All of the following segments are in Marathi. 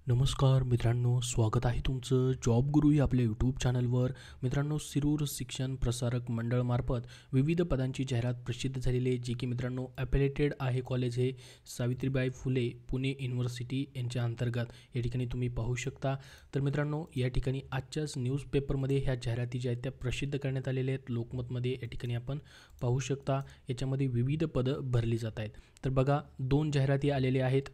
नमस्कार मित्रांनो, स्वागत आहे तुमचं जॉब गुरु या आपल्या यूट्यूब चॅनलवर. मित्रांनो, शिरूर शिक्षण प्रसारक मंडळमार्फत विविध पदांची जाहिरात प्रसिद्ध झालेली आहे, जी की मित्रांनो ॲफिलिएटेड आहे. कॉलेज हे सावित्रीबाई फुले पुणे युनिव्हर्सिटी यांच्या अंतर्गत या ठिकाणी तुम्ही पाहू शकता. तर मित्रांनो, या ठिकाणी आजच्याच न्यूजपेपरमध्ये ह्या जाहिराती ज्या आहेत त्या प्रसिद्ध करण्यात आलेल्या आहेत. लोकमतमध्ये या ठिकाणी आपण पाहू शकता. याच्यामध्ये विविध पदं भरली जात आहेत. तर बघा, 2 जाहिराती आलेल्या आहेत.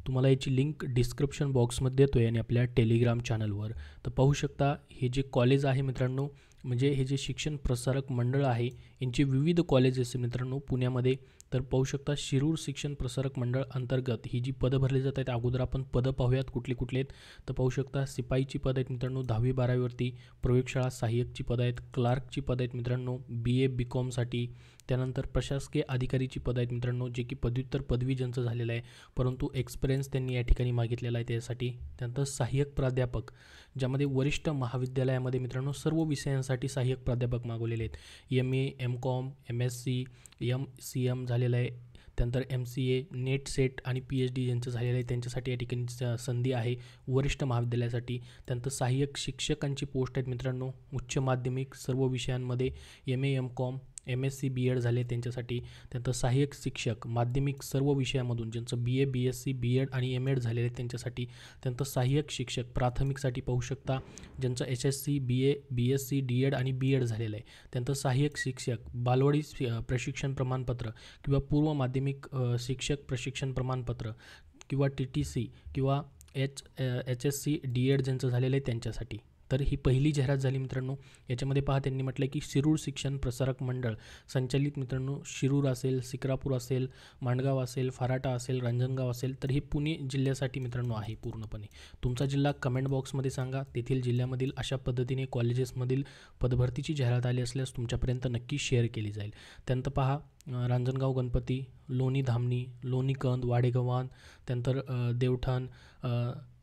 तुम्हाला याची लिंक डिस्क्रिप्शन बॉक्समध्ये देतो आहे आणि आपल्या टेलिग्राम चॅनलवर. तर पाहू शकता, हे जे कॉलेज आहे मित्रांनो, म्हणजे हे जे शिक्षण प्रसारक मंडळ आहे यांचे विविध कॉलेजेस मित्रांनो पुण्यामध्ये. तर पाहू शकता, शिरूर शिक्षण प्रसारक मंडळ अंतर्गत ही जी पदं भरली जात आहेत. अगोदर आपण पदं पाहूयात कुठले कुठले आहेत. तर पाहू शकता, शिपाईची पदं आहेत मित्रांनो 10वी-12वीवरती. प्रयोगशाळा सहाय्यकची पदं आहेत. क्लार्कची पदं आहेत मित्रांनो BA BCOMसाठी. त्यानंतर प्रशासकीय अधिकारीची पदं आहेत मित्रांनो, जे की पदव्युत्तर पदवी ज्यांचं झालेलं आहे, परंतु एक्सपिरियन्स त्यांनी या ठिकाणी मागितलेला आहे त्यासाठी. त्यानंतर सहाय्यक प्राध्यापक, ज्यामध्ये वरिष्ठ महाविद्यालयामध्ये मित्रांनो सर्व विषयांसाठी सहाय्यक प्राध्यापक मागवलेले आहेत. MA MCOM MSc MCM झालेलं आहे. त्यानंतर MCA नेट सेट आणि PhD ज्यांचं झालेलं आहे त्यांच्यासाठी या ठिकाणी संधी आहे वरिष्ठ महाविद्यालयासाठी. त्यानंतर सहाय्यक शिक्षकांची पोस्ट आहेत मित्रांनो, उच्च माध्यमिक सर्व विषयांमध्ये MA MCOM MSc BEd झाले त्यांच्यासाठी. त्यानंतर सहाय्यक शिक्षक माध्यमिक सर्व विषयामधून ज्यांचं BA BSc BEd आणि MEd झालेले आहेत त्यांच्यासाठी. त्यानंतर सहाय्यक शिक्षक प्राथमिकसाठी पाहू शकता, ज्यांचं HSC BA BSc DEd आणि BEd झालेलं आहे. त्यानंतर सहाय्यक शिक्षक बालवाडी प्रशिक्षण प्रमाणपत्र किंवा पूर्व माध्यमिक शिक्षक प्रशिक्षण प्रमाणपत्र किंवा TTC किंवा HSC DEd ज्यांचं झालेलं आहे त्यांच्यासाठी. तर ही पहिली जाहिरात झाली मित्रांनो. याच्यामध्ये पहा, त्यांनी म्हटलं की शिरूर शिक्षण प्रसारक मंडळ संचालित मित्रांनो शिरूर असेल, सिक्रापूर असेल, मांडगाव असेल, फराटा असेल, रांजणगाव असेल. तर हे पुणे जिल्ह्यासाठी मित्रांनो आहे पूर्णपणे. तुमचा जिल्हा कमेंट बॉक्समध्ये सांगा. तेथील जिल्ह्यामधील अशा पद्धतीने कॉलेजेसमधील पदभरतीची जाहिरात आली असल्यास तुमच्यापर्यंत नक्की शेअर केली जाईल. त्यानंतर पहा, रांजणगाव गणपती, लोणी धामणी, लोणी कंद, वाडेगव्हाण, त्यानंतर देवठाण,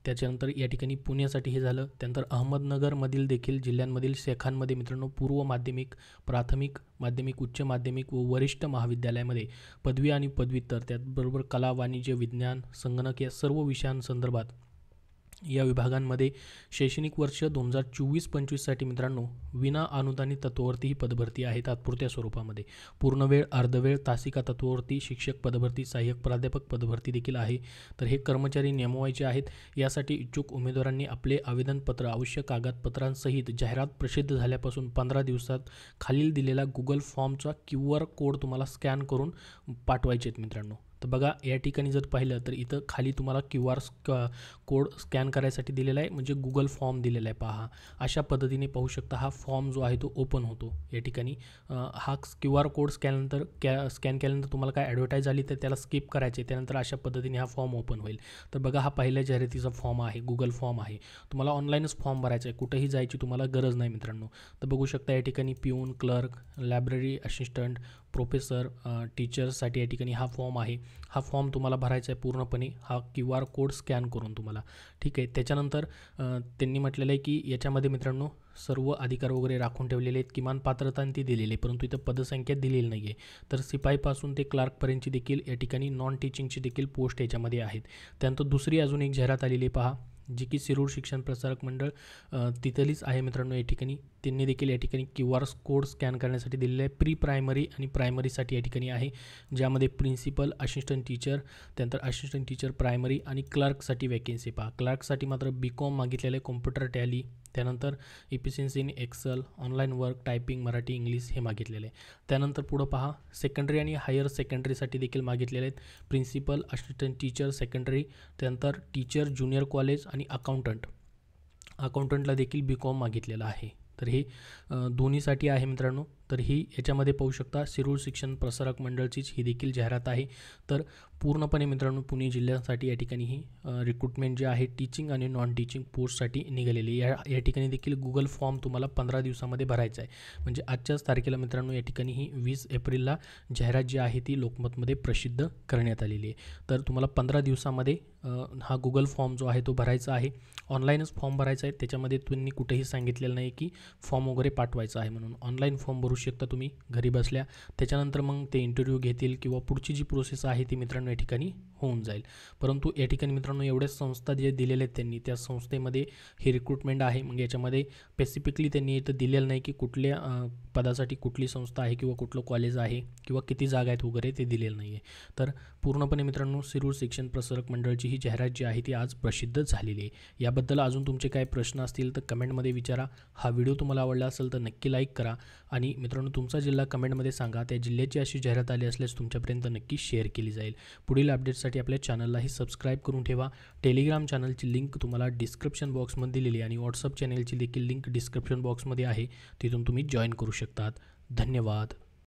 त्याच्यानंतर या ठिकाणी पुण्यासाठी हे झालं. त्यानंतर अहमदनगरमधील देखील जिल्ह्यांमधील शाखांमध्ये मित्रांनो पूर्व माध्यमिक, प्राथमिक माध्यमिक, उच्च माध्यमिक व वरिष्ठ महाविद्यालयामध्ये पदवी आणि पदव्युत्तर, त्याचबरोबर कला, वाणिज्य, विज्ञान, संगणक या सर्व विषयांसंदर्भात या विभागांमध्ये शैक्षणिक वर्ष 2024-25साठी मित्रांनो विना अनुदानित तत्त्वावरती ही पदभरती आहे तात्पुरत्या स्वरूपामध्ये. पूर्णवेळ, अर्धवेळ, तासिका तत्त्वावरती शिक्षक पदभरती, सहाय्यक प्राध्यापक पदभरती देखील आहे. तर हे कर्मचारी नेमवायचे आहेत. यासाठी इच्छुक उमेदवारांनी आपले आवेदनपत्र, आवश्यक कागदपत्रांसहित जाहिरात प्रसिद्ध झाल्यापासून 15 दिवसात खालील दिलेला गुगल फॉर्मचा QR कोड तुम्हाला स्कॅन करून पाठवायचे आहेत मित्रांनो. तर बघा, या ठिकाणी जर पाहिलं तर इथं खाली तुम्हाला QR कोड स्कॅन करायसाठी दिलेला आहे, म्हणजे गुगल फॉर्म दिलेला आहे. पहा, अशा पद्धतीने पाहू शकता हा फॉर्म जो आहे तो ओपन होतो. या ठिकाणी हा QR कोड स्कॅन केल्यानंतर तुम्हाला काय ॲडव्हर्टाईज आली तर त्याला स्किप करायचे. त्यानंतर अशा पद्धतीने हा फॉर्म ओपन होईल. तर बघा, हा पहिल्या जाहिरातीचा फॉर्म आहे, गुगल फॉर्म आहे. तुम्हाला ऑनलाईनच फॉर्म भरायचा आहे, कुठेही जायची तुम्हाला गरज नाही मित्रांनो. तर बघू शकता या ठिकाणी पिऊन, क्लर्क, लायब्ररी असिस्टंट, प्रोफेसर, टीचर्ससाठी या ठिकाणी हा फॉर्म आहे. हा फॉर्म तुम्हाला भरायचा आहे पूर्णपणे, हा QR कोड स्कॅन करून तुम्हाला. ठीक आहे. त्याच्यानंतर त्यांनी म्हटलेलं आहे की याच्यामध्ये मित्रांनो सर्व अधिकार वगैरे राखून ठेवलेले आहेत. किमान पात्रता ती दिलेली आहे, परंतु इथं पदसंख्या दिलेली नाही आहे. तर शिपाईपासून ते क्लार्कपर्यंतची देखील या ठिकाणी नॉन टीचिंगची देखील पोस्ट याच्यामध्ये आहेत. त्यानंतर दुसरी अजून एक जाहिरात आलेली आहे पहा, जी की शिरूर शिक्षण प्रसारक मंडळ तिथलीच आहे मित्रांनो. या ठिकाणी त्यांनी देखील या ठिकाणी QR कोड स्कॅन करण्यासाठी दिलेलं आहे. प्री प्रायमरी आणि प्रायमरीसाठी या ठिकाणी आहे, ज्यामध्ये प्रिन्सिपल, असिस्टंट टीचर, त्यानंतर असिस्टंट टीचर प्रायमरी आणि क्लार्कसाठी वॅकेन्सी पहा. क्लार्कसाठी मात्र BCOM मागितलेलं आहे, कॉम्प्युटर टॅली, त्यानंतर efficiency in Excel, online work, typing, Marathi, English हे मागितलेलं आहे. त्यानंतर पुढं पहा, सेकंडरी आणि हायर सेकंडरीसाठी देखील मागितलेले आहेत. प्रिन्सिपल, असिस्टंट टीचर सेकंडरी, त्यानंतर टीचर ज्युनियर कॉलेज आणि अकाउंटंटला देखील BCOM मागितलेलं आहे. तर हे दोन्हीसाठी आहे मित्रांनो. तर ही याच्यामध्ये पाहू शकता शिरूर शिक्षण प्रसारक मंडळचीच ही देखील जाहिरात आहे. तर पूर्णपणे मित्रांनो पुणे जिल्ह्यासाठी या ठिकाणी ही रिक्रुटमेंट जे आहे टीचिंग आणि नॉन टीचिंग पोस्टसाठी निघालेली. या ठिकाणी देखील गुगल फॉर्म तुम्हाला 15 दिवसामध्ये भरायचा आहे. म्हणजे आजच्याच तारखेला मित्रांनो या ठिकाणी ही 20 एप्रिलला जाहिरात जी आहे ती लोकमतमध्ये प्रसिद्ध करण्यात आलेली आहे. तर तुम्हाला 15 दिवसामध्ये हा गुगल फॉर्म जो आहे तो भरायचा आहे. ऑनलाईनच फॉर्म भरायचा आहे. त्याच्यामध्ये तुम्ही कुठेही सांगितलेलं नाही की फॉर्म वगैरे पाठवायचा आहे म्हणून. ऑनलाईन फॉर्म भरू शकता तुम्ही घरी बसल्या. त्याच्यानंतर मग ते इंटरव्ह्यू घेतील किंवा पुढची जी प्रोसेस आहे ती मित्रांनो या ठिकाणी होऊन जाईल. परंतु या ठिकाणी मित्रांनो एवढ्याच संस्था जे दिलेले आहेत त्यांनी, त्या संस्थेमध्ये ही रिक्रुटमेंट आहे. मग याच्यामध्ये स्पेसिफिकली त्यांनी इथं दिलेलं नाही की कुठल्या पदासाठी कुठली संस्था आहे किंवा कुठलं कॉलेज आहे किंवा किती जागा आहेत वगैरे ते दिलेलं नाही आहे. तर पूर्णपणे मित्रांनो शिरूर शिक्षण प्रसारक मंडळाची ही जाहिरात जी आहे ती आज प्रसिद्ध झालेली आहे. याबद्दल अजून तुमचे काय प्रश्न असतील तर कमेंटमध्ये विचारा. हा व्हिडिओ तुम्हाला आवडला असेल तर नक्की लाईक करा आणि मित्रांनो तुमचा जिल्हा कमेंटमध्ये सांगा. त्या जिल्ह्याची अशी जाहिरात आली असल्यास तुमच्यापर्यंत नक्की शेअर केली जाईल. पुढील अपडेट्ससाठी आपल्या चॅनललाही सबस्क्राईब करून ठेवा. टेलिग्राम चॅनलची लिंक तुम्हाला डिस्क्रिप्शन बॉक्समध्ये दिलेली आहे आणि व्हॉट्सअप चॅनलची देखील लिंक डिस्क्रिप्शन बॉक्समध्ये आहे. तिथून तुम्ही जॉईन करू शकतात. धन्यवाद.